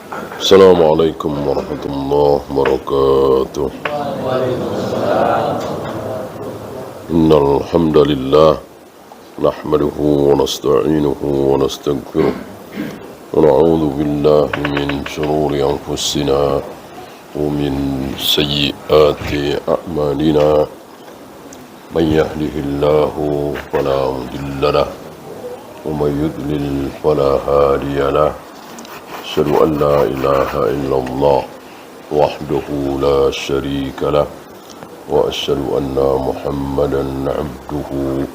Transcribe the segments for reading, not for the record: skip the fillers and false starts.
Assalamualaikum warahmatullahi wabarakatuh. Innal hamdalillah nahmaduhu wa nasta'inuhu wa nastaghfiruh wa na'udzu billahi min shururi anfusina wa min sayyiati a'malina. May yahdihillahu fala mudilla lahu wa may yudlil fala hadiya lahu. Asyhadu an la ilaha illallah wahdahu la syarika lah wa asyhadu anna Muhammadan abduhu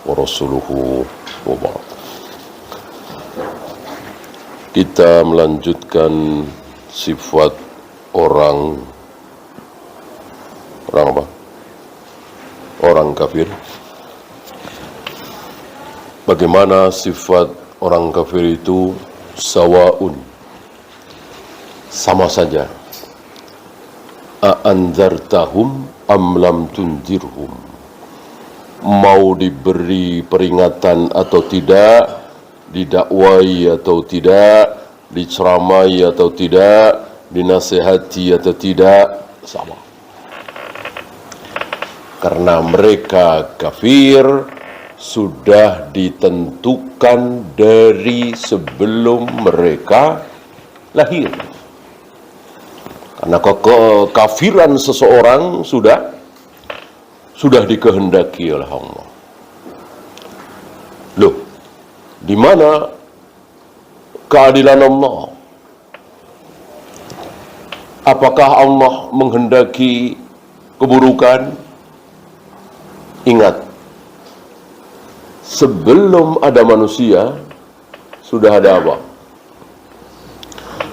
wa rasuluhu wa ba'd. Kita melanjutkan sifat orang apa? Orang kafir. Bagaimana sifat orang kafir itu? Sawaun, sama saja. A'anzartahum am lam tunzirhum, mau diberi peringatan atau tidak, didakwai atau tidak, diceramai atau tidak, dinasihati atau tidak, sama. Karena mereka kafir sudah ditentukan dari sebelum mereka lahir. Karena kekafiran seseorang sudah dikehendaki oleh Allah. Loh, di mana keadilan Allah? Apakah Allah menghendaki keburukan? Ingat, sebelum ada manusia, sudah ada apa?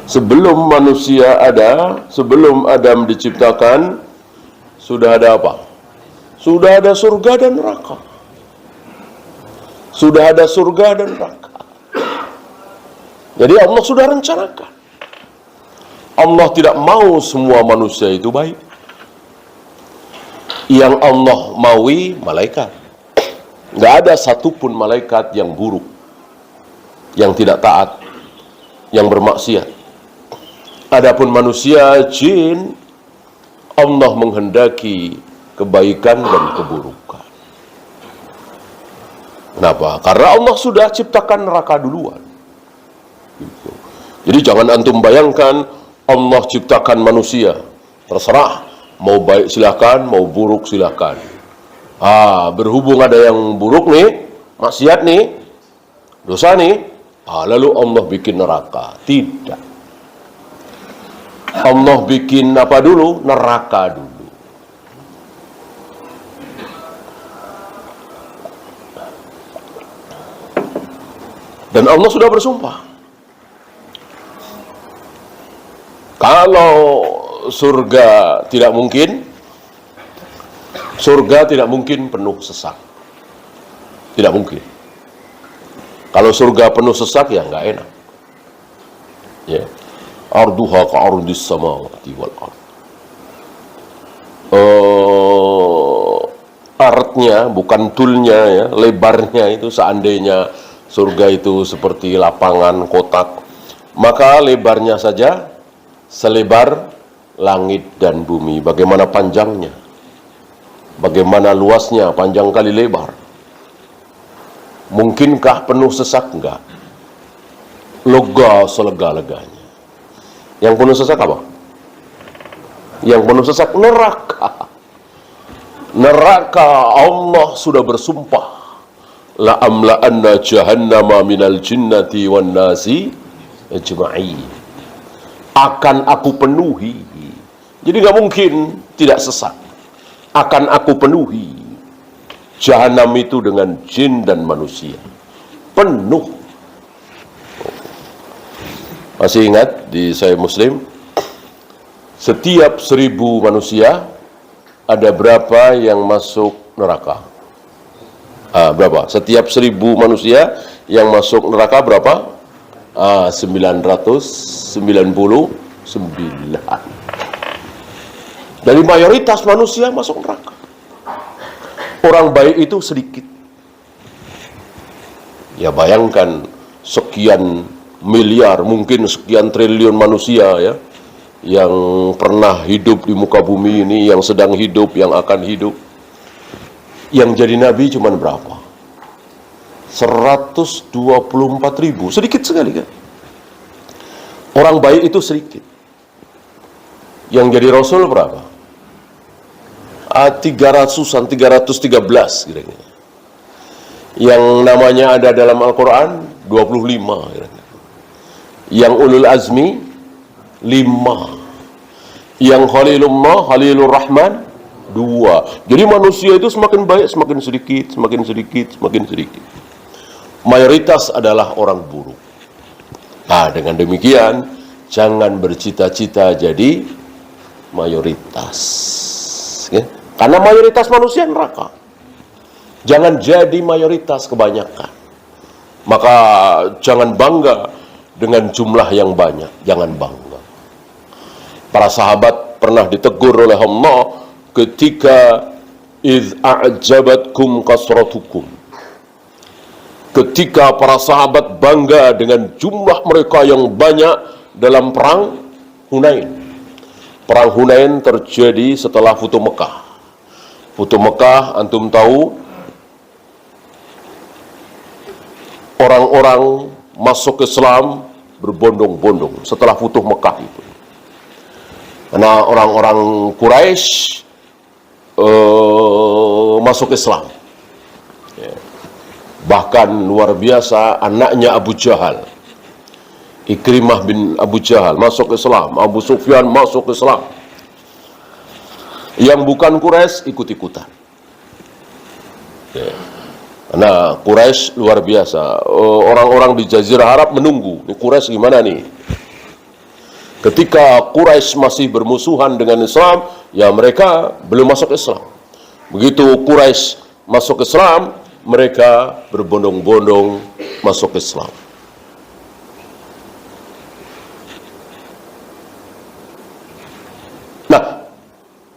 Sebelum manusia ada, sebelum Adam diciptakan, sudah ada apa? Sudah ada surga dan neraka. Sudah ada surga dan neraka. Jadi Allah sudah rencanakan. Allah tidak mau semua manusia itu baik. Yang Allah maui malaikat. Nggak ada satupun malaikat yang buruk, yang tidak taat, yang bermaksiat. Adapun manusia, jin, Allah menghendaki kebaikan dan keburukan. Kenapa? Karena Allah sudah ciptakan neraka duluan. Jadi jangan antum bayangkan Allah ciptakan manusia, terserah, mau baik silahkan, mau buruk silahkan. Berhubung ada yang buruk nih, maksiat nih, dosa nih, lalu Allah bikin neraka. Tidak. Allah bikin apa dulu? Neraka dulu. Dan Allah sudah bersumpah, kalau surga tidak mungkin, surga tidak mungkin penuh sesak. Tidak mungkin. Kalau surga penuh sesak, ya nggak enak. Ya. Arduha ka'ardis samawati wal ard. Artnya, bukan tulnya ya, lebarnya itu seandainya surga itu seperti lapangan kotak, maka lebarnya saja selebar langit dan bumi. Bagaimana panjangnya? Bagaimana luasnya, panjang kali lebar. Mungkinkah penuh sesak? Enggak. Lega selega-leganya. Yang penuh sesak apa? Yang penuh sesak neraka. Neraka Allah sudah bersumpah, la amla'anna jahannama minal jinnati wan nasi ajma'in. Akan aku penuhi. Jadi nggak mungkin tidak sesak. Akan aku penuhi Jahanam itu dengan jin dan manusia. Penuh. Masih ingat di Sahih Muslim, setiap 1000 manusia ada berapa yang masuk neraka? Berapa? Setiap 1000 manusia yang masuk neraka berapa? 999. Dari mayoritas manusia masuk neraka. Orang baik itu sedikit. Ya bayangkan sekian miliar, mungkin sekian triliun manusia ya, yang pernah hidup di muka bumi ini, yang sedang hidup, yang akan hidup. Yang jadi nabi cuman berapa? 124.000, sedikit sekali kan. Orang baik itu sedikit. Yang jadi rasul berapa? 300-an, 313 kira-kira. Yang namanya ada dalam Al-Quran 25 kira-kira. Yang ulul azmi 5. Yang Khalilullah, Khalilur Rahman 2. Jadi manusia itu semakin baik, semakin sedikit, semakin sedikit, semakin sedikit. Mayoritas adalah orang buruk. Nah, dengan demikian jangan bercita-cita jadi mayoritas ya? Karena mayoritas manusia neraka. Jangan jadi mayoritas kebanyakan. Maka jangan bangga dengan jumlah yang banyak. Jangan bangga. Para sahabat pernah ditegur oleh Allah ketika idz a'jabatkum kasratukum. Ketika para sahabat bangga dengan jumlah mereka yang banyak dalam perang Hunain. Perang Hunain terjadi setelah Futuh Mekah. Futuh Mekah, antum tahu, orang-orang masuk Islam berbondong-bondong setelah Futuh Mekah itu. Karena orang-orang Quraisy masuk Islam. Ya. Bahkan luar biasa, anaknya Abu Jahal, Ikrimah bin Abu Jahal masuk Islam, Abu Sufyan masuk Islam. Yang bukan Quraisy ikut-ikutan. Ya. Nah, Quraisy luar biasa. Orang-orang di Jazirah Arab menunggu, nih Quraisy gimana nih? Ketika Quraisy masih bermusuhan dengan Islam, ya mereka belum masuk Islam. Begitu Quraisy masuk Islam, mereka berbondong-bondong masuk Islam. Nah,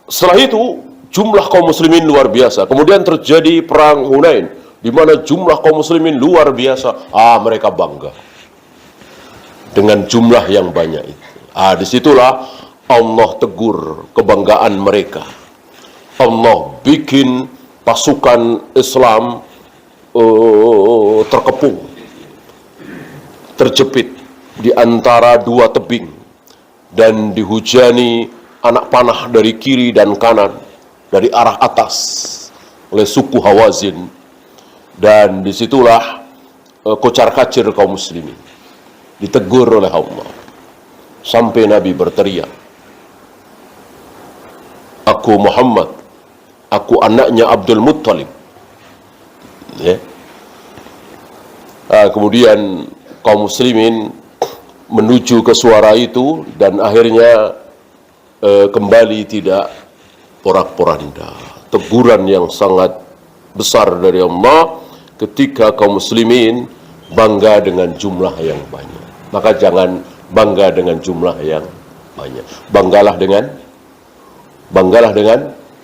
setelah itu jumlah kaum muslimin luar biasa. Kemudian terjadi perang Hunain, di mana jumlah kaum muslimin luar biasa. Mereka bangga dengan jumlah yang banyak itu. Disitulah Allah tegur kebanggaan mereka. Allah bikin pasukan Islam terkepung, terjepit di antara dua tebing, dan dihujani anak panah dari kiri dan kanan, dari arah atas oleh suku Hawazin. Dan disitulah kocar-kacir kaum muslimin ditegur oleh Allah, sampai Nabi berteriak, "Aku Muhammad, aku anaknya Abdul Muttalib." Ya. Kemudian kaum muslimin menuju ke suara itu, dan akhirnya kembali tidak porak-poranda. Teguran yang sangat besar dari Allah ketika kaum muslimin bangga dengan jumlah yang banyak. Maka jangan bangga dengan jumlah yang banyak. Banggalah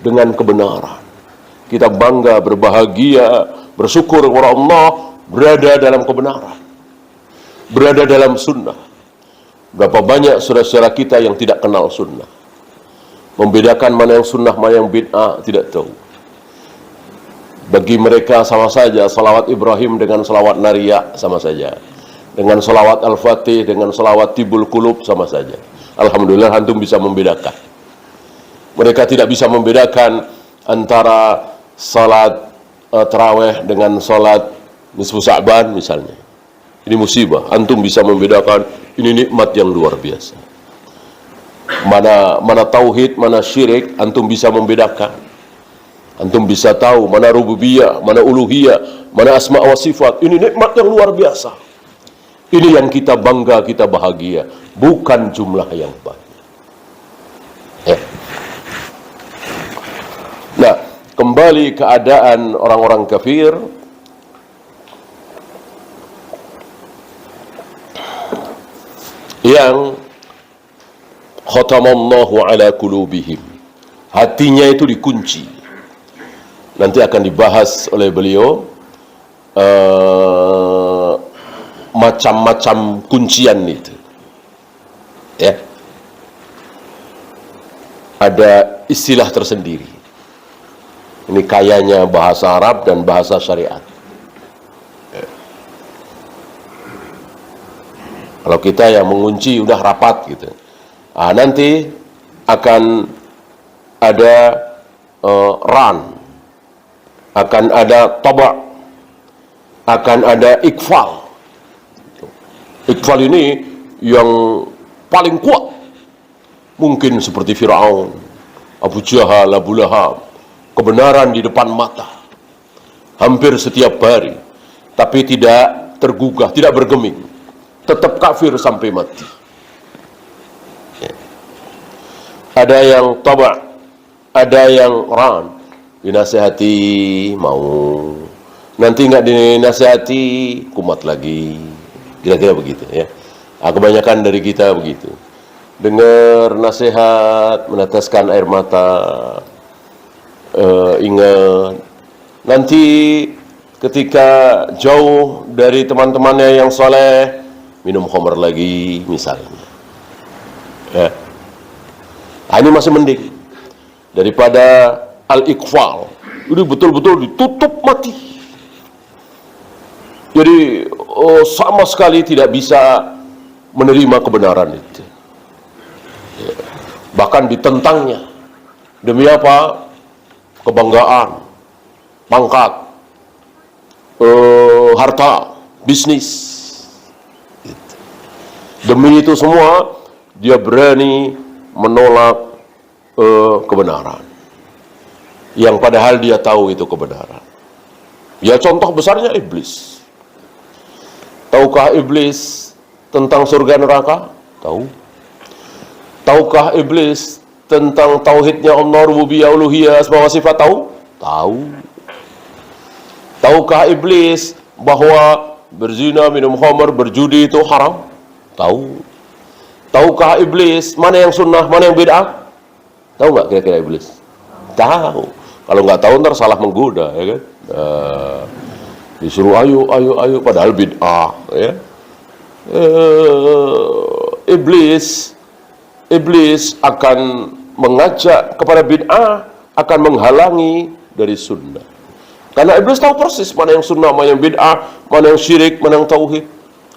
dengan kebenaran. Kita bangga, berbahagia, bersyukur kepada Allah berada dalam kebenaran, berada dalam sunnah. Berapa banyak saudara-saudara kita yang tidak kenal sunnah, membedakan mana yang sunnah, mana yang bid'ah, tidak tahu. Bagi mereka sama saja, salawat Ibrahim dengan salawat Nariyah sama saja, dengan salawat Al-Fatih dengan salawat Tibul Qulub sama saja. Alhamdulillah antum bisa membedakan. Mereka tidak bisa membedakan antara salat tarawih dengan salat nisfu Sa'ban misalnya. Ini musibah. Antum bisa membedakan, ini nikmat yang luar biasa. Mana tauhid, mana syirik, antum bisa membedakan. Antum bisa tahu mana rububiyah, mana uluhiyah, mana asma wa sifat. Ini nikmat yang luar biasa. Ini yang kita bangga, kita bahagia, bukan jumlah yang banyak. Nah, kembali keadaan orang-orang kafir. Yang khatamallahu ala qulubihim, hatinya itu dikunci. Nanti akan dibahas oleh beliau macam-macam kuncian itu. Ya. Ada istilah tersendiri. Ini kayanya bahasa Arab dan bahasa syariat. Ya. Kalau kita yang mengunci udah rapat gitu. Nanti akan ada ran, akan ada taba', akan ada ikfal. Ikfal ini yang paling kuat, mungkin seperti Fir'aun, Abu Jahal, Abu Lahab, kebenaran di depan mata hampir setiap hari, tapi tidak tergugah, tidak bergeming, tetap kafir sampai mati. Ada yang taba', ada yang ran, dinasihati mau, nanti nggak dinasihati kumat lagi, kira-kira begitu ya. Kebanyakan dari kita begitu, dengar nasihat meneteskan air mata, ingat nanti ketika jauh dari teman-temannya yang soleh minum khamr lagi misalnya ya. Ini masih mending daripada al-iqfal. Ini betul-betul ditutup mati. Jadi sama sekali tidak bisa menerima kebenaran itu. Ya. Bahkan ditentangnya. Demi apa? Kebanggaan, pangkat, harta, bisnis. Gitu. Demi itu semua dia berani menolak kebenaran yang padahal dia tahu itu kebenaran. Ya, contoh besarnya iblis. Tahukah iblis tentang surga neraka? Tahu. Tahukah iblis tentang tauhidnya Allah, rububiyah, uluhiyah, asma wa sifat? Tahu. Tahu. Tahukah iblis bahwa berzina, minum khamr, berjudi itu haram? Tahu. Tahukah iblis mana yang sunnah, mana yang bid'ah? Tahu nggak kira-kira iblis? Tahu. Kalau nggak tahu ntar salah menggoda, ya kan? Disuruh ayo, padahal bid'ah, ya. Iblis akan mengajak kepada bid'ah, akan menghalangi dari sunnah. Karena iblis tahu persis mana yang sunnah, mana yang bid'ah, mana yang syirik, mana yang tauhid.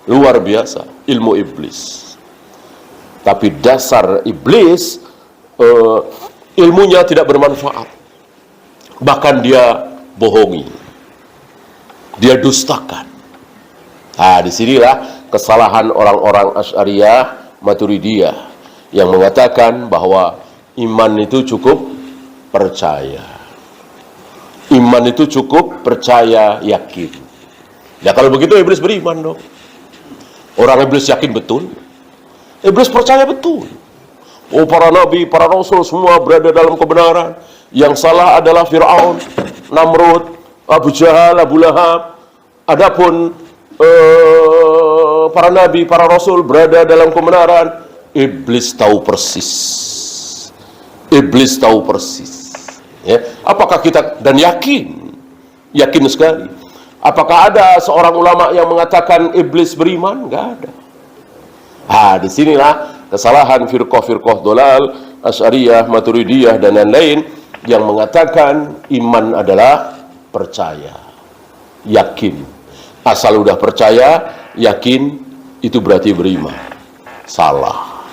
Luar biasa ilmu iblis. Tapi dasar iblis, ilmunya tidak bermanfaat. Bahkan dia bohongi, dia dustakan. Disinilah kesalahan orang-orang Asy'ariyah, Maturidiyah yang mengatakan bahwa iman itu cukup percaya. Iman itu cukup percaya, yakin. Ya kalau begitu iblis beriman dong. Orang iblis yakin betul, iblis percaya betul. Para nabi, para rasul semua berada dalam kebenaran. Yang salah adalah Fir'aun, Namrud, Abu Jahal, Abu Lahab. Adapun para nabi, para rasul berada dalam kebenaran. Iblis tahu persis. Iblis tahu persis. Ya. Apakah kita, dan yakin sekali. Apakah ada seorang ulama yang mengatakan iblis beriman? Enggak ada. Disinilah kesalahan firqah-firqah dolal, Asy'ariyah, Maturidiyah, dan lain-lain yang mengatakan iman adalah percaya, yakin. Asal udah percaya, yakin, itu berarti beriman. Salah.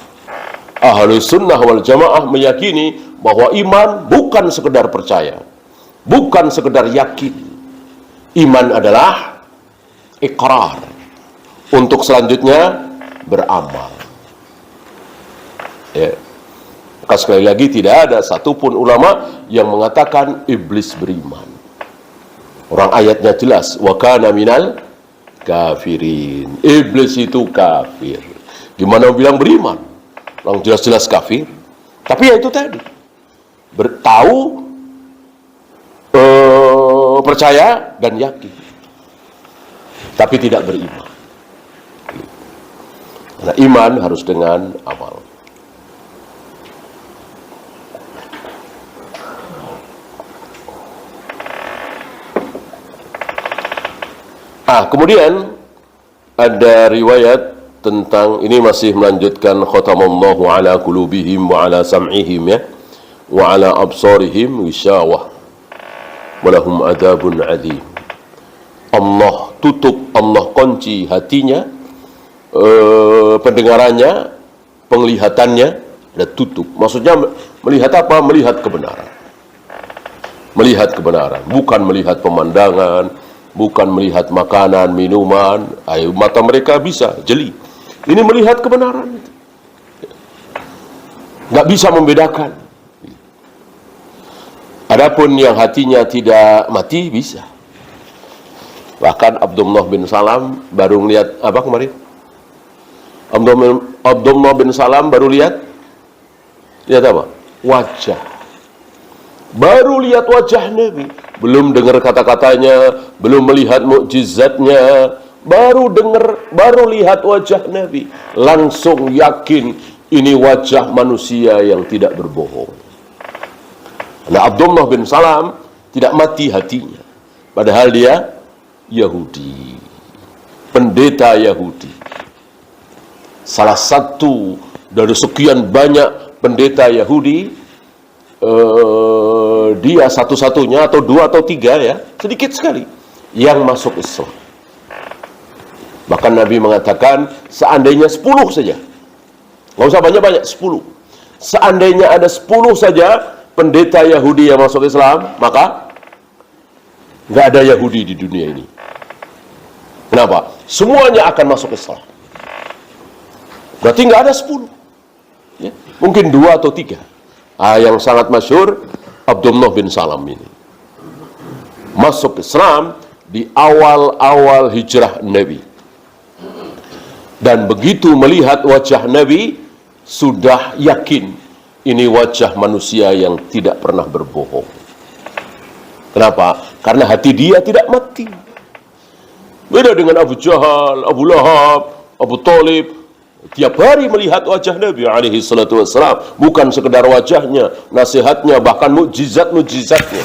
Ahlus sunnah wal jamaah meyakini bahwa iman bukan sekedar percaya, bukan sekedar yakin. Iman adalah iqrar. Untuk selanjutnya beramal. Ya. Maka sekali lagi tidak ada satupun ulama yang mengatakan iblis beriman. Orang ayatnya jelas, wa kana minal kafirin. Iblis itu kafir. Gimana bilang beriman? Orang jelas-jelas kafir. Tapi ya itu tadi, bertahu, percaya dan yakin, tapi tidak beriman. Karena iman harus dengan amal. Kemudian Ada riwayat tentang ini, masih melanjutkan khatamallahu ala qulubihim wa ala sam'ihim ya wa ala absarihim ghishawah wa lahum adzabun adzim. Allah tutup, Allah kunci hatinya, pendengarannya, penglihatannya, ada tutup. Maksudnya melihat apa? Melihat kebenaran. Melihat kebenaran, bukan melihat pemandangan, bukan melihat makanan, minuman. Mata mereka bisa jeli. Ini melihat kebenaran. Nggak bisa membedakan. Adapun yang hatinya tidak mati, bisa. Bahkan Abdullah bin Salam baru lihat apa kemarin? Abdullah bin Salam baru lihat apa? Wajah. Baru lihat wajah Nabi, belum dengar kata-katanya, belum melihat mukjizatnya, baru lihat wajah Nabi, langsung yakin ini wajah manusia yang tidak berbohong. Nah, Abdullah bin Salam tidak mati hatinya, padahal dia Yahudi, pendeta Yahudi, salah satu dari sekian banyak pendeta Yahudi. Dia satu-satunya atau dua atau tiga ya, sedikit sekali yang masuk Islam. Bahkan Nabi mengatakan seandainya 10 saja, nggak usah banyak-banyak, 10. Seandainya ada 10 saja pendeta Yahudi yang masuk Islam, maka nggak ada Yahudi di dunia ini. Kenapa? Semuanya akan masuk Islam. Berarti nggak ada 10 ya? Mungkin 2 atau 3. Yang sangat masyhur Abdullah bin Salam ini masuk Islam di awal-awal hijrah Nabi, dan begitu melihat wajah Nabi sudah yakin ini wajah manusia yang tidak pernah berbohong. Kenapa? Karena hati dia tidak mati. Beda dengan Abu Jahal, Abu Lahab, Abu Thalib. Tiap hari melihat wajah Nabi alaihi salatu wassalam, bukan sekedar wajahnya, nasihatnya, bahkan mukjizat-mukjizatnya.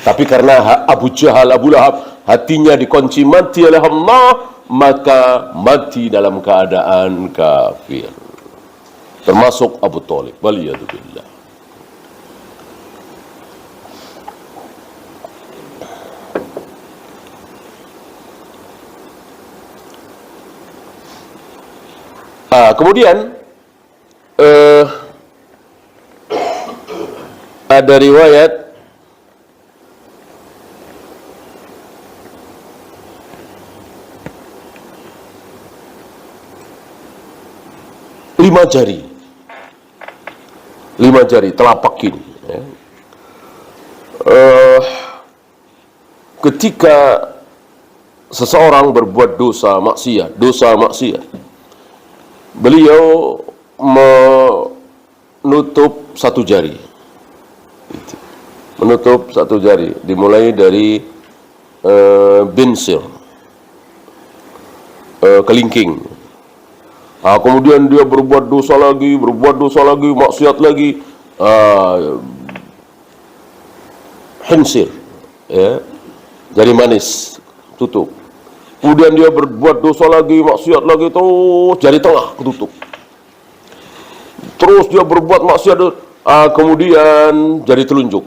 Tapi karena Abu Jahal, Abu Lahab hatinya dikunci mati oleh Allah, maka mati dalam keadaan kafir. Termasuk Abu Thalib, waliyadzubillah. Kemudian ada riwayat lima jari telapak kiri ya. Ketika seseorang berbuat dosa maksiat, beliau menutup satu jari, dimulai dari binsir, kelingking. Kemudian dia berbuat dosa lagi, maksiat lagi, hinsir, ya, jari manis, tutup. Kemudian dia berbuat dosa lagi, maksiat lagi, terus jari tengah ketutup. Terus dia berbuat maksiat, kemudian jari telunjuk.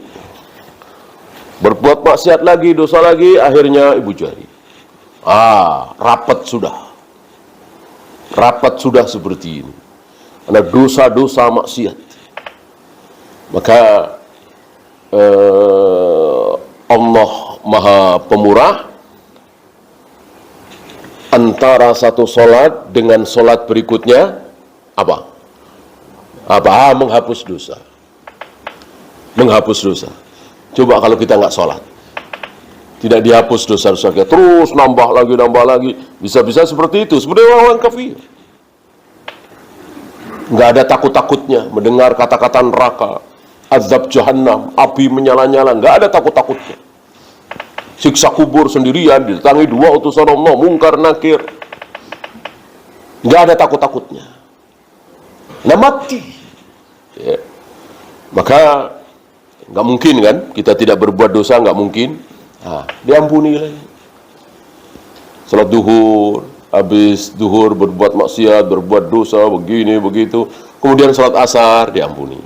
Berbuat maksiat lagi, dosa lagi, akhirnya ibu jari. Rapat sudah seperti ini. Karena dosa-dosa maksiat. Maka Allah Maha Pemurah, antara satu solat dengan solat berikutnya apa? Menghapus dosa. Coba kalau kita nggak solat, tidak dihapus dosa-dosa kita, terus nambah lagi, bisa-bisa seperti itu. Sebenarnya orang kafir, nggak ada takut-takutnya mendengar kata-kata neraka, azab jahannam, api menyala-nyala, nggak ada takut-takutnya. Siksa kubur sendirian, didatangi 2 utusan Allah, Mungkar Nakir. Nggak ada takut-takutnya. Nah, mati. Ya. Maka nggak mungkin kan, kita tidak berbuat dosa, nggak mungkin. Diampuni lagi. Salat duhur, habis duhur berbuat maksiat, berbuat dosa, begini, begitu. Kemudian salat asar, diampuni.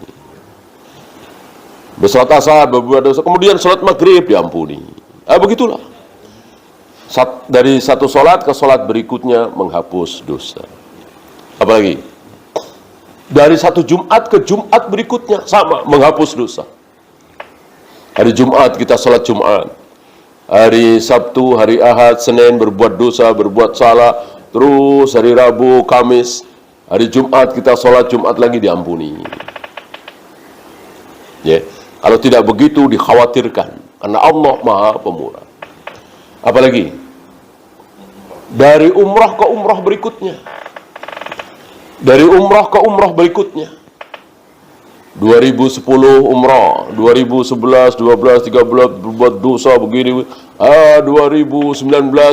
Bersalat asar, berbuat dosa, kemudian salat maghrib, diampuni. Begitulah. Dari satu salat ke salat berikutnya menghapus dosa. Apalagi? Dari satu Jumat ke Jumat berikutnya sama, menghapus dosa. Hari Jumat kita salat Jumat. Hari Sabtu, hari Ahad, Senin berbuat dosa, berbuat salah. Terus hari Rabu, Kamis, hari Jumat kita sholat Jumat lagi, diampuni. Ya, kalau tidak begitu dikhawatirkan, karena Allah Maha Pemurah. Apalagi dari umrah ke umrah berikutnya, dari umrah ke umrah berikutnya. 2010 umrah, 2011, 12, 13 berbuat dosa begini, 2019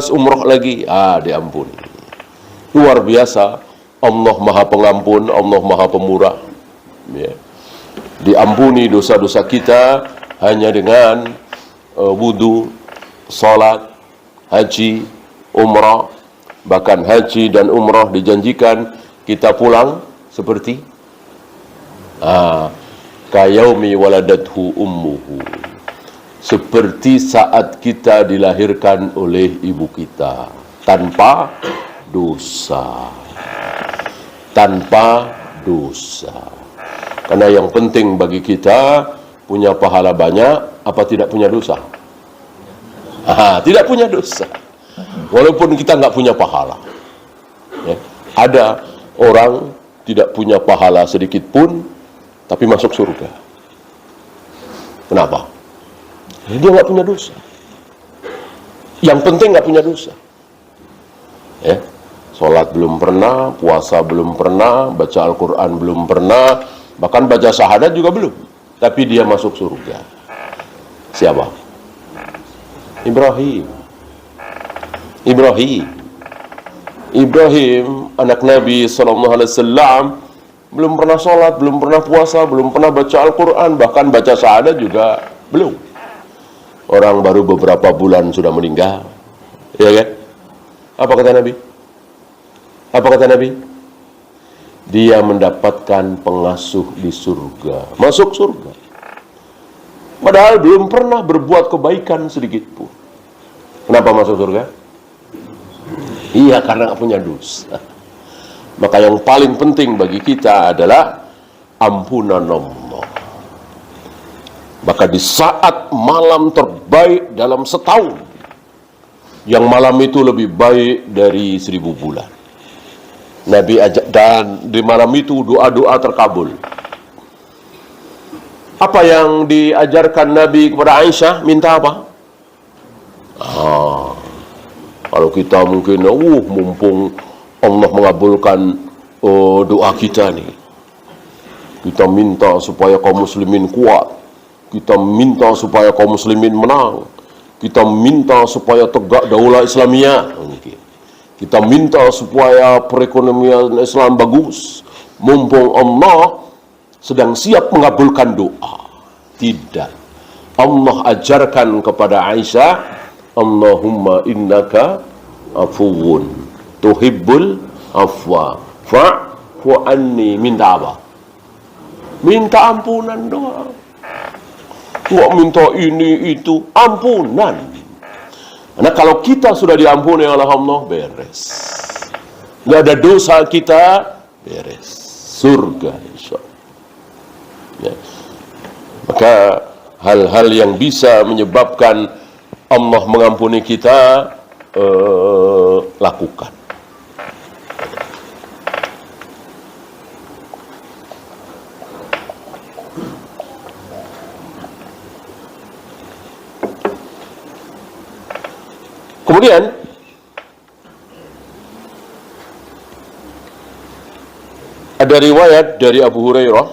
umrah lagi, diampuni. Luar biasa, Allah Maha Pengampun, Allah Maha Pemurah. Ya. Diampuni dosa-dosa kita hanya dengan wudu, salat, haji, umrah. Bahkan haji dan umrah dijanjikan kita pulang seperti kayaumi waladathu ummuhu, seperti saat kita dilahirkan oleh ibu kita, tanpa dosa. Tanpa dosa. Karena yang penting bagi kita punya pahala banyak, apa tidak punya dosa? Tidak punya dosa. Walaupun kita nggak punya pahala. Ya. Ada orang tidak punya pahala sedikit pun, tapi masuk surga. Kenapa? Dia nggak punya dosa. Yang penting nggak punya dosa. Ya, sholat belum pernah, puasa belum pernah, baca Al-Quran belum pernah, bahkan baca syahadat juga belum. Tapi dia masuk surga. Siapa? Ibrahim. Ibrahim, anak Nabi SAW, belum pernah sholat, belum pernah puasa, belum pernah baca Al-Quran, bahkan baca syahadat juga belum. Orang baru beberapa bulan sudah meninggal. Ya kan? Apa kata Nabi? Dia mendapatkan pengasuh di surga. Masuk surga. Padahal belum pernah berbuat kebaikan sedikit pun. Kenapa masuk surga? Iya, karena nggak punya dosa. Maka yang paling penting bagi kita adalah ampunan Allah. Maka di saat malam terbaik dalam setahun, yang malam itu lebih baik dari 1000 bulan, Nabi ajak, dan di malam itu doa-doa terkabul. Apa yang diajarkan Nabi kepada Aisyah? Minta apa? Kalau kita mungkin, mumpung Allah mengabulkan doa kita nih, kita minta supaya kaum muslimin kuat, kita minta supaya kaum muslimin menang, kita minta supaya tegak daulah Islamiyah, kita minta supaya perekonomian Islam bagus, mumpung Allah sedang siap mengabulkan doa. Tidak. Allah ajarkan kepada Aisyah, Allahumma innaka afuwun tuhibbul afwa fa'fu anni. Minta apa? Minta ampunan doang. Nggak minta ini itu, ampunan. Nah, kalau kita sudah diampuni oleh Allah, beres. Nggak ada dosa kita, beres. Surga insyaallah. Ya. Maka hal-hal yang bisa menyebabkan Allah mengampuni kita, lakukan. Kemudian ada riwayat dari Abu Hurairah,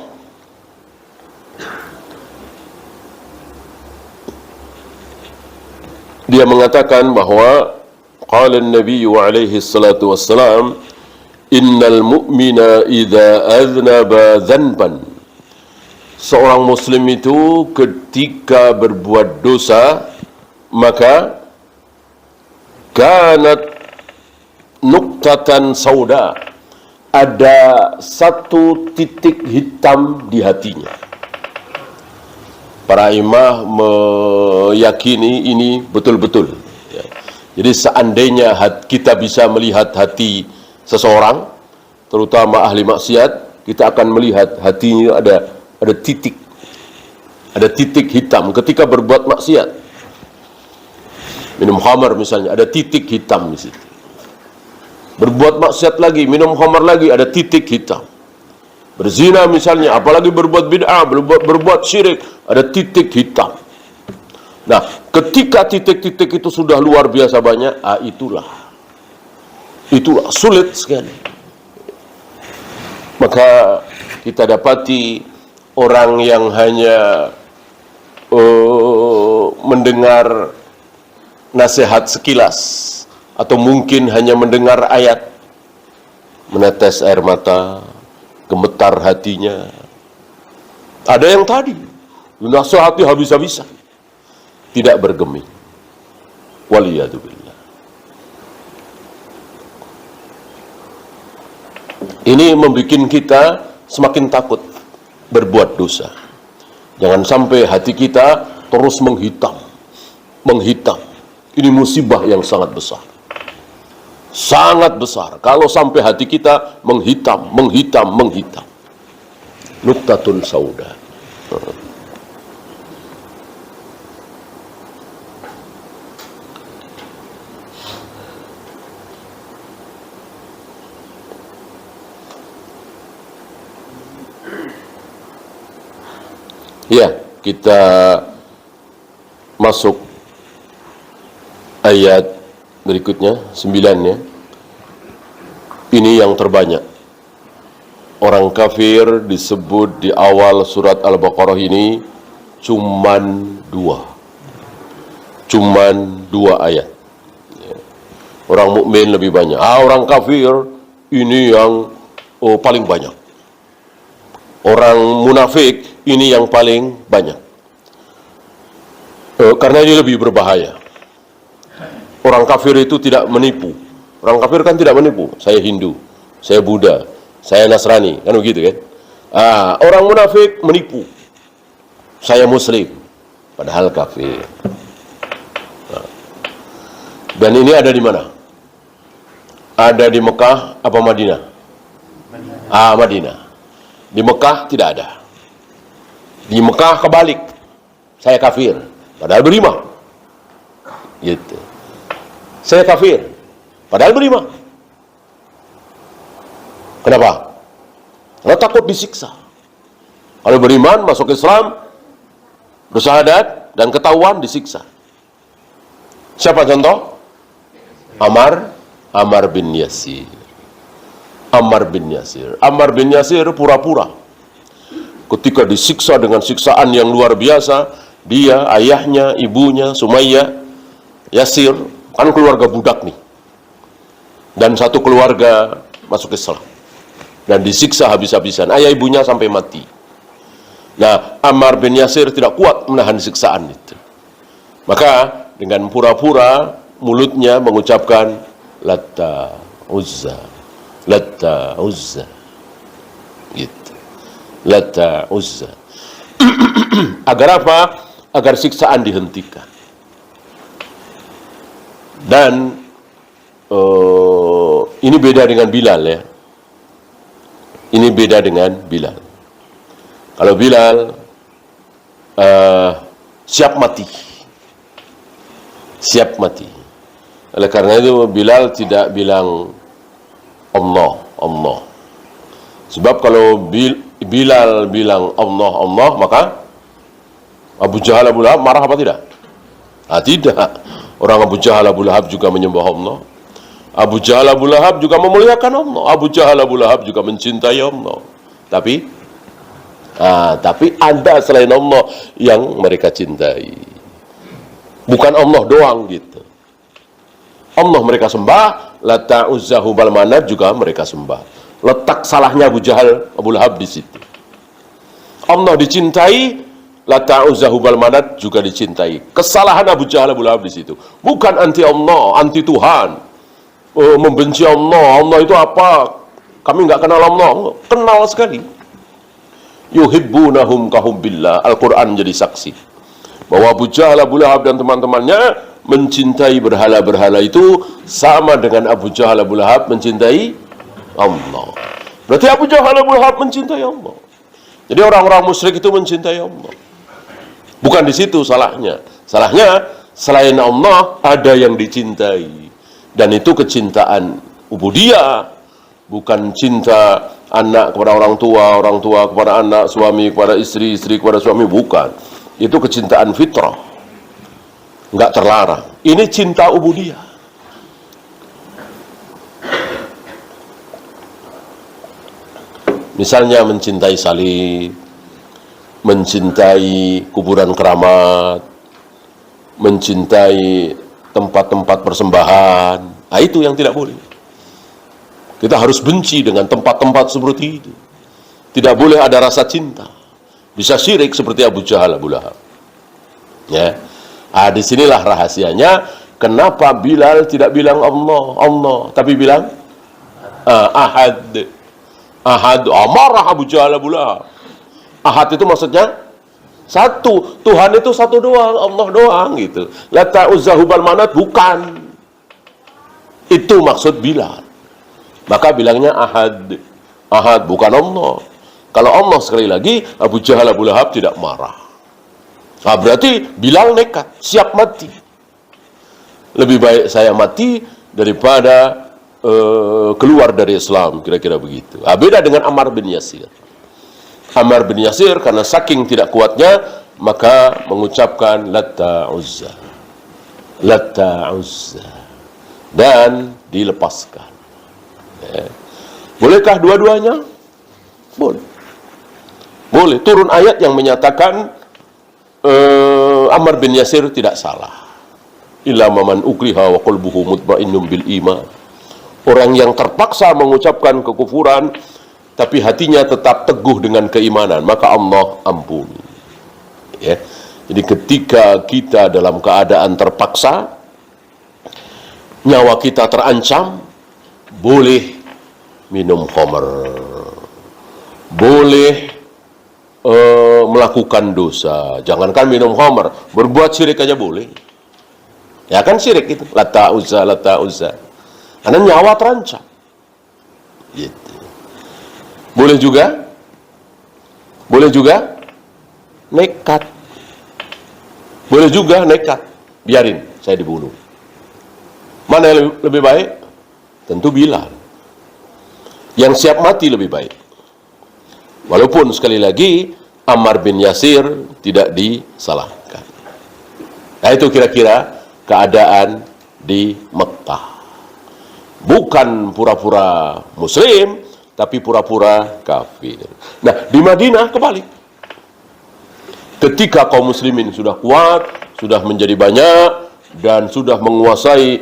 dia mengatakan bahwa qala an-nabiy alaihi salatu wassalam, innal mu'mina idza aznaba dhanban, seorang muslim itu ketika berbuat dosa, maka kanat nuktatan sauda, ada satu titik hitam di hatinya. Para imam meyakini ini betul-betul. Ya. Jadi seandainya kita bisa melihat hati seseorang, terutama ahli maksiat, kita akan melihat hatinya ada titik hitam ketika berbuat maksiat. Minum khamar misalnya, ada titik hitam di situ. Berbuat maksiat lagi, minum khamar lagi, ada titik hitam. Berzina misalnya, apalagi berbuat bid'ah, berbuat syirik, ada titik hitam. Nah, ketika titik-titik itu sudah luar biasa banyak, itulah sulit sekali. Maka kita dapati orang yang hanya mendengar nasihat sekilas, atau mungkin hanya mendengar ayat, menetes air mata, gemetar hatinya. Ada yang tadi dinasihati habis-habisan, tidak bergeming. Waliyadzubillah. Ini membuat kita semakin takut berbuat dosa. Jangan sampai hati kita terus menghitam. Ini musibah yang sangat besar. Sangat besar. Kalau sampai hati kita menghitam. Nuktatun sauda. Ya, kita masuk ayat berikutnya, 9-nya. Ini yang terbanyak. Orang kafir disebut di awal surat Al-Baqarah ini cuman dua ayat. Orang mukmin lebih banyak. Orang kafir ini yang paling banyak. Orang munafik ini yang paling banyak. Karena ini lebih berbahaya. Orang kafir itu tidak menipu. Orang kafir kan tidak menipu. Saya Hindu, saya Buddha, saya Nasrani, kan begitu kan? Orang munafik menipu. Saya Muslim, padahal kafir. Dan ini ada di mana? Ada di Mekah apa Madinah? Madinah. Di Mekah tidak ada. Di Mekah kebalik, saya kafir, padahal beriman. Gitu. Saya kafir, padahal beriman. Kenapa? Karena takut disiksa. Kalau beriman, masuk Islam, bersyahadat, dan ketahuan disiksa. Siapa contoh? Ammar bin Yasir. Ammar bin Yasir pura-pura. Ketika disiksa dengan siksaan yang luar biasa, dia, ayahnya, ibunya, Sumayyah, Yasir, kan keluarga budak nih. Dan satu keluarga masuk Islam. Dan disiksa habis-habisan. Ayah ibunya sampai mati. Nah, Ammar bin Yasir tidak kuat menahan siksaan itu. Maka dengan pura-pura mulutnya mengucapkan Latta Uzza. Gitu. Latta Uzza. Agar apa? Agar siksaan dihentikan. Dan ini beda dengan Bilal ya. Ini beda dengan Bilal. Kalau Bilal siap mati. Oleh karena itu Bilal tidak bilang Allah. Sebab kalau Bilal bilang Allah, maka Abu Jahal Abu Lahab marah apa tidak? Tidak. Orang Abu Jahal Abu Lahab juga menyembah Allah. Abu Jahal Abu Lahab juga memuliakan Allah. Abu Jahal Abu Lahab juga mencintai Allah. Tapi ada selain Allah yang mereka cintai. Bukan Allah doang gitu. Allah mereka sembah, Lata Uzza Hubal Manat juga mereka sembah. Letak salahnya Abu Jahal Abu Lahab di situ. Allah dicintai, Lata Uzza Hubal Manat juga dicintai. Kesalahan Abu Jahal Abu Lahab di situ. Bukan anti Allah, anti Tuhan. membenci Allah. Allah itu apa? Kami nggak kenal Allah. Kenal sekali. Yuhibbunahum kahubbillah. Al-Quran jadi saksi bahwa Abu Jahal, Abu Lahab dan teman-temannya mencintai berhala-berhala itu sama dengan Abu Jahal, Abu Lahab mencintai Allah. Berarti Abu Jahal, Abu Lahab mencintai Allah. Jadi orang-orang musyrik itu mencintai Allah. Bukan di situ salahnya. Salahnya selain Allah ada yang dicintai. Dan itu kecintaan ubudiyah. Bukan cinta anak kepada orang tua kepada anak, suami kepada istri, istri kepada suami. Bukan. Itu kecintaan fitrah. Enggak terlarang. Ini cinta ubudiyah. Misalnya mencintai salib, mencintai kuburan keramat, mencintai tempat-tempat persembahan. Nah, itu yang tidak boleh. Kita harus benci dengan tempat-tempat seperti itu. Tidak boleh ada rasa cinta. Bisa syirik seperti Abu Jahal, Abu Lahab. Ya. Ah, disinilah rahasianya. Kenapa Bilal tidak bilang Allah, Allah, tapi bilang Ahad. Ahad. Amarah Abu Jahal, Abu Lahab. Ahad itu maksudnya satu. Tuhan itu satu doang, Allah doang gitu. Lata Uzza Hubal Manat bukan. Itu maksud Bilal. Maka bilangnya Ahad. Ahad bukan Allah. Kalau Allah sekali lagi, Abu Jahal, Abu Lahab tidak marah. Nah, berarti Bilal nekat, siap mati. Lebih baik saya mati daripada keluar dari Islam, kira-kira begitu. Nah, beda dengan Ammar bin Yasir. Ammar bin Yasir karena saking tidak kuatnya, maka mengucapkan Latta Uzza. Latta Uzza. Dan dilepaskan. Ya. Bolehkah dua-duanya? Boleh. Boleh. Turun ayat yang menyatakan Ammar bin Yasir tidak salah. Illa man ukriha wa qalbuhu mutmainnun bil iman. Orang yang terpaksa mengucapkan kekufuran tapi hatinya tetap teguh dengan keimanan, maka Allah ampuni. Ya. Jadi ketika kita dalam keadaan terpaksa, nyawa kita terancam, boleh minum khamr, boleh melakukan dosa. Jangankan minum khamr, berbuat syirik aja boleh. Ya kan syirik itu, Latta Uzza, Latta Uzza. Karena nyawa terancam. Gitu. Boleh juga nekat. Boleh juga nekat. Biarin saya dibunuh. Mana yang lebih baik? Tentu Bilal. Yang siap mati lebih baik. Walaupun sekali lagi Ammar bin Yasir tidak disalahkan. Nah, itu kira-kira keadaan di Mekah. Bukan pura-pura muslim, tapi pura-pura kafir. Nah, di Madinah kebalik. Ketika kaum muslimin sudah kuat, sudah menjadi banyak, dan sudah menguasai,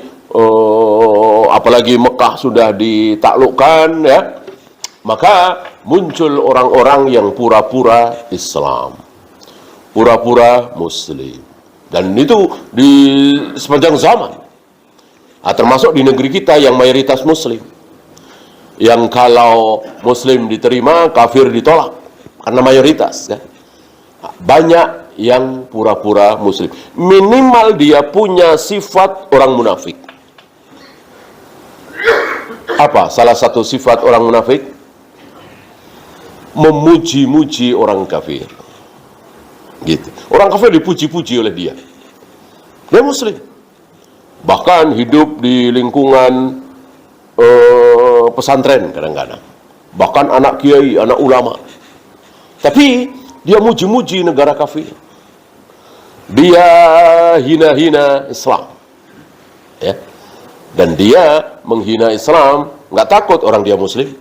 apalagi Mekah sudah ditaklukkan, ya, maka muncul orang-orang yang pura-pura Islam, pura-pura muslim. Dan itu di sepanjang zaman. Termasuk di negeri kita yang mayoritas muslim. Yang kalau muslim diterima, kafir ditolak. Karena mayoritas. Kan? Banyak yang pura-pura muslim. Minimal dia punya sifat orang munafik. Apa salah satu sifat orang munafik? Memuji-muji orang kafir. Gitu. Orang kafir dipuji-puji oleh dia. Dia muslim. Bahkan hidup di lingkungan pesantren kadang-kadang. Bahkan anak kiai, anak ulama. Tapi dia muji-muji negara kafir. Dia hina-hina Islam. Ya. Dan dia menghina Islam, nggak takut orang dia muslim.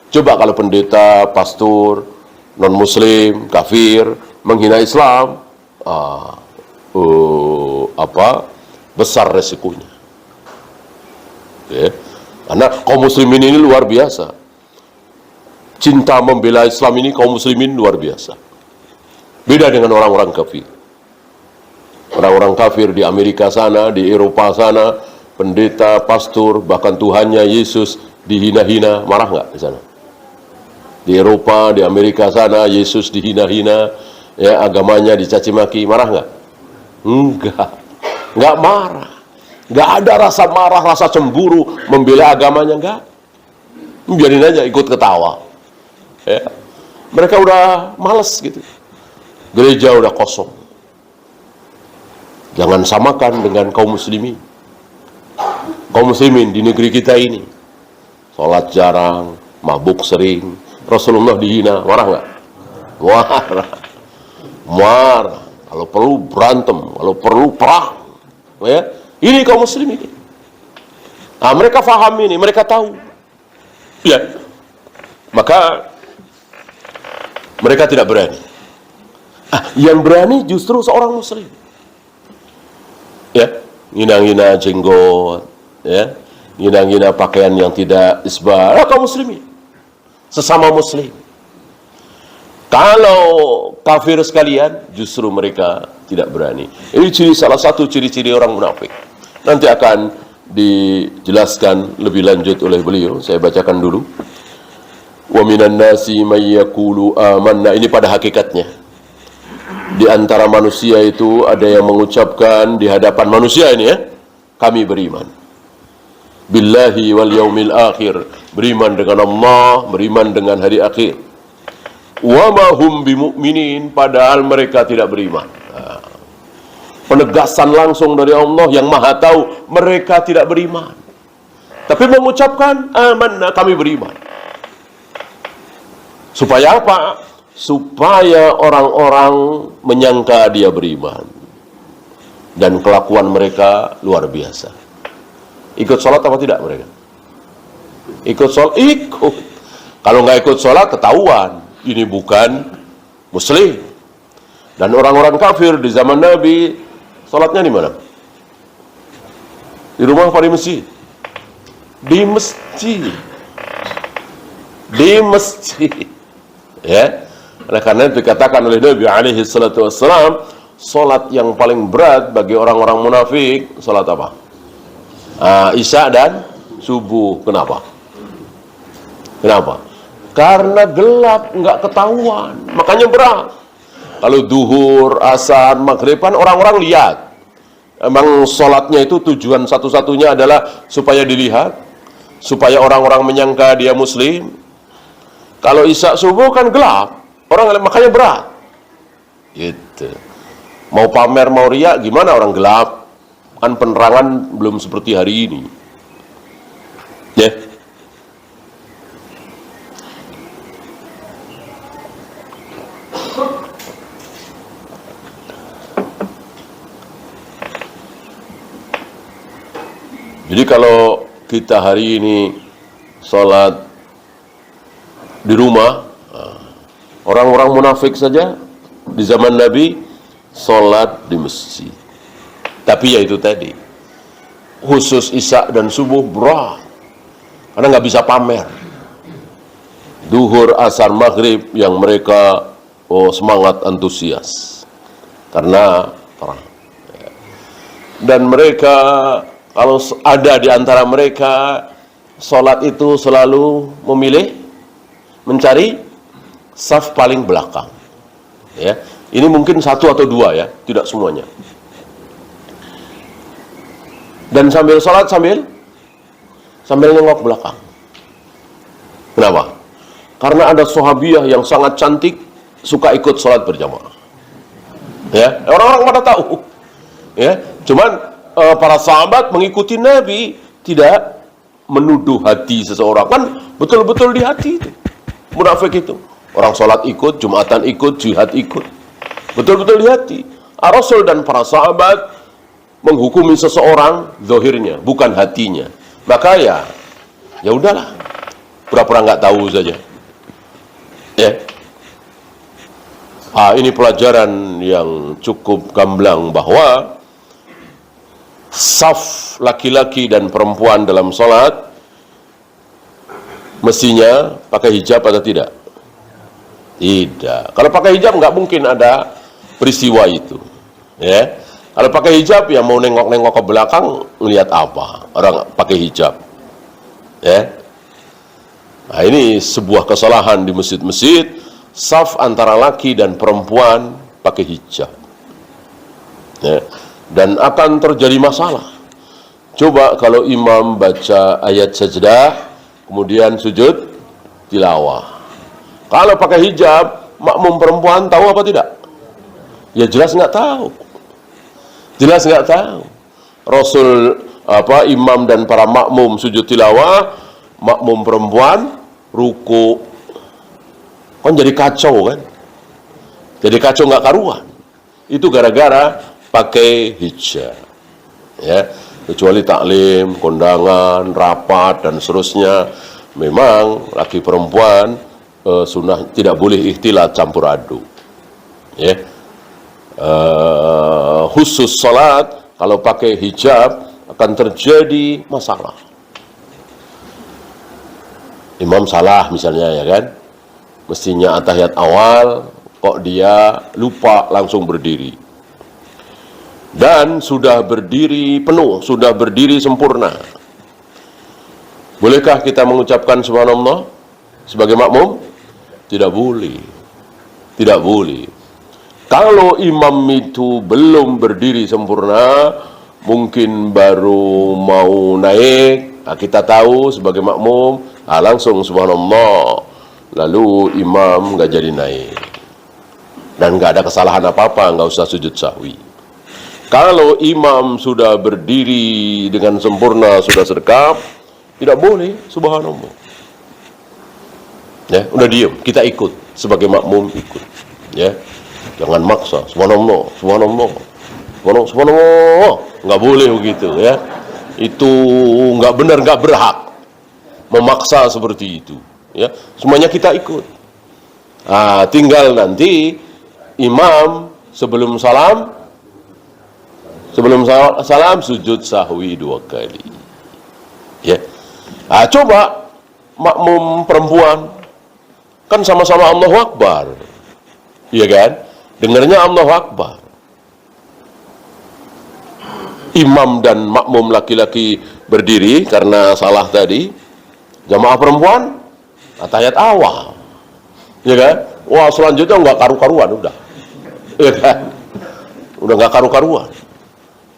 Coba kalau pendeta, pastor, non-muslim, kafir, menghina Islam, besar resikonya. Ya. Karena kaum muslimin ini luar biasa. Cinta membela Islam ini kaum muslimin luar biasa. Beda dengan orang-orang kafir. Orang-orang kafir di Amerika sana, di Eropa sana, pendeta, pastor, bahkan Tuhannya Yesus dihina-hina, marah nggak di sana? Di Eropa, di Amerika sana, Yesus dihina-hina, ya, agamanya dicaci maki, marah nggak? Nggak marah. Nggak ada rasa marah, rasa cemburu, membela agamanya, nggak. Biarin aja, ikut ketawa. Ya. Mereka udah males gitu. Gereja udah kosong. Jangan samakan dengan kaum muslimin. Kaum muslimin di negeri kita ini, sholat jarang, mabuk sering, Rasulullah dihina, marah nggak? Marah. Kalau perlu berantem, kalau perlu perang. Ya, ini kaum muslimin. Nah, mereka faham ini, mereka tahu. Ya, maka mereka tidak berani. Yang berani justru seorang muslim. Ya, ngina-ngina jenggot, ya, ngina-ngina pakaian yang tidak isbal, kaum muslimin, sesama muslim. Kalau kafir sekalian, justru mereka tidak berani. Ini salah satu ciri-ciri orang munafik. Nanti akan dijelaskan lebih lanjut oleh beliau. Saya bacakan dulu. Wa minan nasi may yaqulu amanna. Ini pada hakikatnya. Di antara manusia itu ada yang mengucapkan di hadapan manusia ini, ya, kami beriman. Billahi wal yaumil akhir. Beriman dengan Allah, beriman dengan hari akhir. Wa ma hum bimu'minin, padahal mereka tidak beriman. Penegasan langsung dari Allah yang Maha Tahu, mereka tidak beriman. Tapi mengucapkan amanna, kami beriman. Supaya apa? Supaya orang-orang menyangka dia beriman. Dan kelakuan mereka luar biasa. Ikut sholat apa tidak mereka? Ikut sholat? Ikut. Kalau nggak ikut sholat, ketahuan. Ini bukan muslim. Dan orang-orang kafir di zaman Nabi, sholatnya di mana? Di rumah apa di masjid? Di masjid. Di masjid. Ya. Oleh karena itu dikatakan oleh Nabi alaihi salatu wassalam, sholat yang paling berat bagi orang-orang munafik, sholat apa? Isya dan subuh. Kenapa? Kenapa? Karena gelap, nggak ketahuan, makanya berat. Kalau duhur, asar, maghriban, orang-orang lihat. Emang sholatnya itu tujuan satu-satunya adalah supaya dilihat, supaya orang-orang menyangka dia muslim. Kalau isya subuh kan gelap, orang makanya berat. Gitu. Mau pamer, mau riak, gimana orang gelap? Kan penerangan belum seperti hari ini. Ya. Jadi kalau kita hari ini sholat di rumah, orang-orang munafik saja di zaman Nabi sholat di masjid. Tapi ya itu tadi, khusus isya dan subuh berat, karena nggak bisa pamer. Duhur, asar, maghrib yang mereka semangat, antusias karena perang. Dan mereka, kalau ada di antara mereka, sholat itu selalu memilih mencari saf paling belakang. Ya, ini mungkin satu atau dua ya, tidak semuanya. Dan sambil sholat sambil nengok belakang. Kenapa? Karena ada sahabiah yang sangat cantik, suka ikut sholat berjamaah. Ya, orang-orang pada tahu. Ya, cuman para sahabat mengikuti Nabi, tidak menuduh hati seseorang. Kan betul-betul di hati itu munafik itu. Orang sholat ikut, Jumatan ikut, jihad ikut, betul-betul di hati. Rasul dan para sahabat menghukumi seseorang zahirnya, bukan hatinya. Maka ya udahlah, pura-pura nggak tahu saja. Ya. Ini pelajaran yang cukup gamblang bahwa saf laki-laki dan perempuan dalam sholat mestinya pakai hijab atau tidak? Tidak. Kalau pakai hijab nggak mungkin ada peristiwa itu. Ya. Kalau pakai hijab ya mau nengok-nengok ke belakang, ngelihat apa orang pakai hijab, ya. Nah, ini sebuah kesalahan di masjid-masjid, saf antara laki dan perempuan pakai hijab, ya. Dan akan terjadi masalah. Coba kalau imam baca ayat sajdah, kemudian sujud tilawah. Kalau pakai hijab, makmum perempuan tahu apa tidak? Ya jelas nggak tahu. Jelas nggak tahu. Rasul imam dan para makmum sujud tilawah, makmum perempuan ruku. Kan jadi kacau kan? Jadi kacau nggak karuan. Itu gara-gara pakai hijab. Ya. Kecuali taklim, kondangan, rapat dan seterusnya, memang laki perempuan sunnah tidak boleh ikhtilat campur aduk, ya. Khusus salat kalau pakai hijab akan terjadi masalah. Imam salah misalnya, ya kan, mestinya atahiyat awal kok dia lupa langsung berdiri. Dan sudah berdiri penuh, sudah berdiri sempurna. Bolehkah kita mengucapkan subhanallah sebagai makmum? Tidak boleh. Tidak boleh. Kalau imam itu belum berdiri sempurna, mungkin baru mau naik, nah kita tahu sebagai makmum, langsung subhanallah. Lalu imam nggak jadi naik. Dan nggak ada kesalahan apa-apa, nggak usah sujud sahwi. Kalau imam sudah berdiri dengan sempurna, sudah sergap, tidak boleh subhanallah. Ya, udah diem, kita ikut sebagai makmum, ikut. Ya, jangan maksa subhanallah, subhanallah, subhanallah, subhanallah. Nggak boleh begitu, ya. Itu nggak benar, nggak berhak memaksa seperti itu. Ya, semuanya kita ikut. Tinggal nanti imam sebelum salam sujud sahwi 2 kali. Ya. Coba makmum perempuan kan sama-sama Allahu Akbar. Iya kan? Dengarnya Allahu Akbar. Imam dan makmum laki-laki berdiri karena salah tadi. Jamaah perempuan atahiyat awal. Iya kan? Wah, selanjutnya enggak karu-karuan udah. Iya kan? Udah enggak karu-karuan.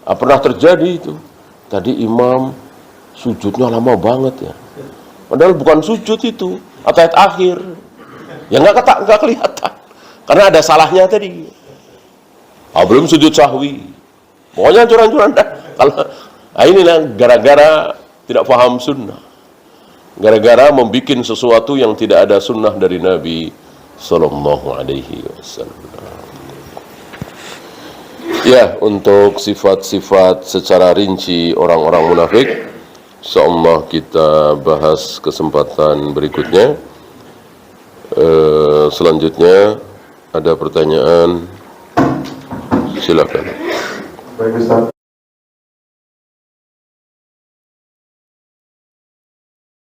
Pernah terjadi itu. Tadi imam sujudnya lama banget ya. Padahal bukan sujud itu, atahiyat akhir. Ya nggak kelihatan. Karena ada salahnya tadi. Belum sujud sahwi. Pokoknya curan-curan dah. Inilah gara-gara tidak paham sunnah. Gara-gara membuat sesuatu yang tidak ada sunnah dari Nabi Sallallahu Alaihi Wasallam. Ya, untuk sifat-sifat secara rinci orang-orang munafik, insyaallah kita bahas kesempatan berikutnya. Selanjutnya ada pertanyaan, silakan. Baik, Ustaz.